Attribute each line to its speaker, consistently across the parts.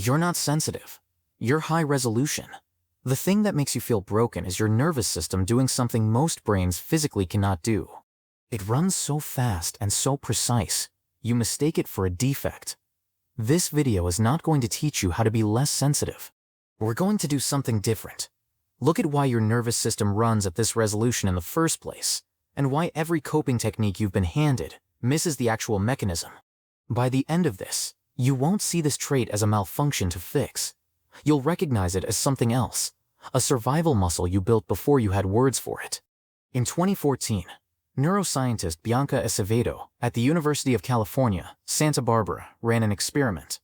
Speaker 1: You're not sensitive. You're high resolution. The thing that makes you feel broken is your nervous system doing something most brains physically cannot do. It runs so fast and so precise, you mistake it for a defect. This video is not going to teach you how to be less sensitive. We're going to do something different. Look at why your nervous system runs at this resolution in the first place, and why every coping technique you've been handed misses the actual mechanism. By the end of this, you won't see this trait as a malfunction to fix. You'll recognize it as something else, a survival muscle you built before you had words for it. In 2014, neuroscientist Bianca Acevedo at the University of California, Santa Barbara ran an experiment.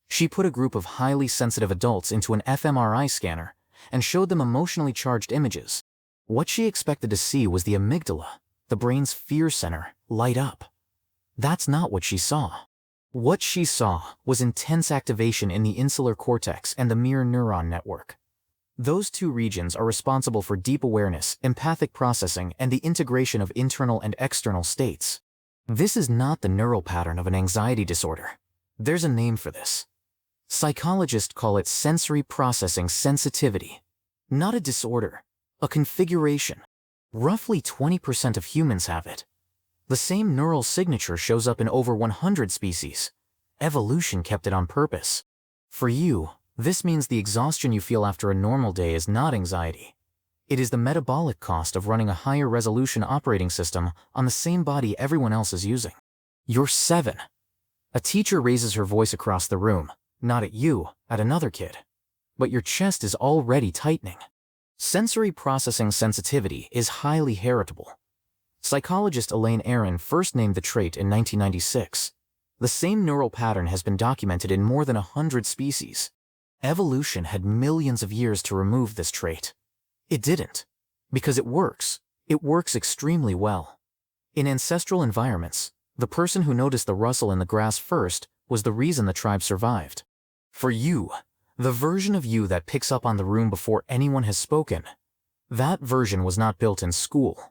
Speaker 1: She put a group of highly sensitive adults into an fMRI scanner and showed them emotionally charged images. What she expected to see was the amygdala, the brain's fear center, light up. That's not what she saw. What she saw was intense activation in the insular cortex and the mirror neuron network. Those two regions are responsible for deep awareness, empathic processing, and the integration of internal and external states. This is not the neural pattern of an anxiety disorder. There's a name for this. Psychologists call it sensory processing sensitivity. Not a disorder, a configuration. Roughly 20% of humans have it. The same neural signature shows up in over 100 species. Evolution kept it on purpose. For you, this means the exhaustion you feel after a normal day is not anxiety. It is the metabolic cost of running a higher resolution operating system on the same body everyone else is using. You're 7. A teacher raises her voice across the room, not at you, at another kid. But your chest is already tightening. Sensory processing sensitivity is highly heritable. Psychologist Elaine Aron first named the trait in 1996. The same neural pattern has been documented in more than 100 species. Evolution had millions of years to remove this trait. It didn't. Because it works. It works extremely well. In ancestral environments, the person who noticed the rustle in the grass first was the reason the tribe survived. For you, the version of you that picks up on the room before anyone has spoken, that version was not built in school.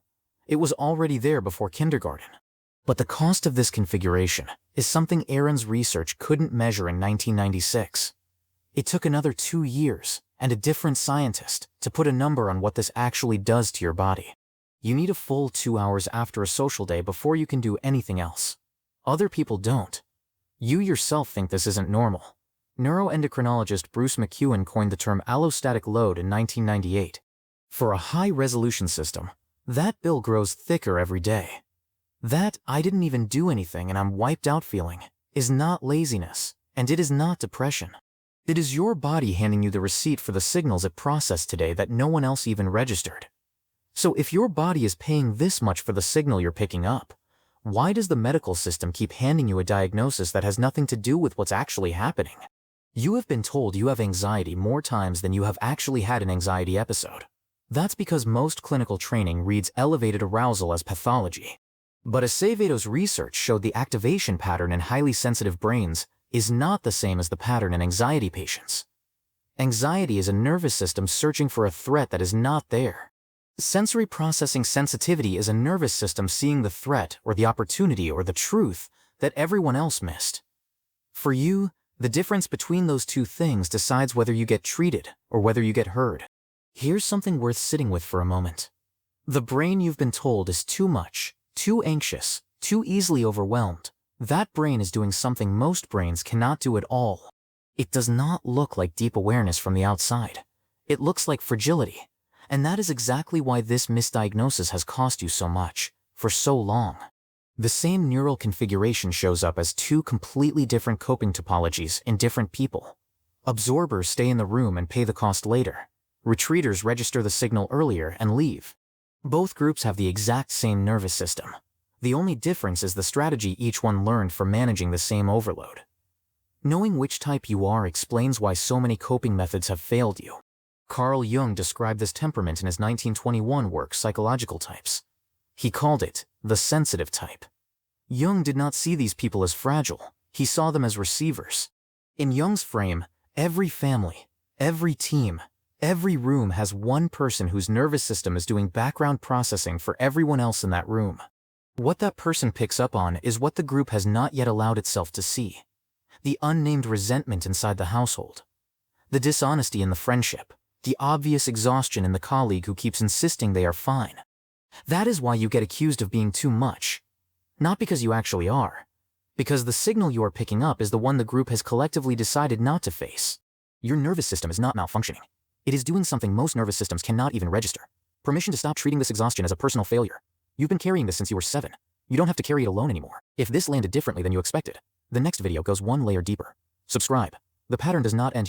Speaker 1: It was already there before kindergarten. But the cost of this configuration is something Aron's research couldn't measure in 1996. It took another 2 years and a different scientist to put a number on what this actually does to your body. You need a full 2 hours after a social day before you can do anything else. Other people don't. You yourself think this isn't normal. Neuroendocrinologist Bruce McEwen coined the term allostatic load in 1998. For a high-resolution system, that bill grows thicker every day. That "I didn't even do anything and I'm wiped out" feeling is not laziness, and it is not depression. It is your body handing you the receipt for the signals it processed today that no one else even registered. So if your body is paying this much for the signal you're picking up, why does the medical system keep handing you a diagnosis that has nothing to do with what's actually happening? You have been told you have anxiety more times than you have actually had an anxiety episode. That's because most clinical training reads elevated arousal as pathology. But Acevedo's research showed the activation pattern in highly sensitive brains is not the same as the pattern in anxiety patients. Anxiety is a nervous system searching for a threat that is not there. Sensory processing sensitivity is a nervous system seeing the threat or the opportunity or the truth that everyone else missed. For you, the difference between those two things decides whether you get treated or whether you get heard. Here's something worth sitting with for a moment. The brain you've been told is too much, too anxious, too easily overwhelmed. That brain is doing something most brains cannot do at all. It does not look like deep awareness from the outside. It looks like fragility. And that is exactly why this misdiagnosis has cost you so much, for so long. The same neural configuration shows up as two completely different coping topologies in different people. Absorbers stay in the room and pay the cost later. Retreaters register the signal earlier and leave. Both groups have the exact same nervous system. The only difference is the strategy each one learned for managing the same overload. Knowing which type you are explains why so many coping methods have failed you. Carl Jung described this temperament in his 1921 work, Psychological Types. He called it the sensitive type. Jung did not see these people as fragile. He saw them as receivers. In Jung's frame, every family, every team, every room has one person whose nervous system is doing background processing for everyone else in that room. What that person picks up on is what the group has not yet allowed itself to see. the unnamed resentment inside the household, the dishonesty in the friendship, the obvious exhaustion in the colleague who keeps insisting they are fine. That is why you get accused of being too much. Not because you actually are, because the signal you are picking up is the one the group has collectively decided not to face. Your nervous system is not malfunctioning. It is doing something most nervous systems cannot even register. Permission to stop treating this exhaustion as a personal failure. You've been carrying this since you were 7. You don't have to carry it alone anymore. If this landed differently than you expected, the next video goes one layer deeper. Subscribe. The pattern does not end here.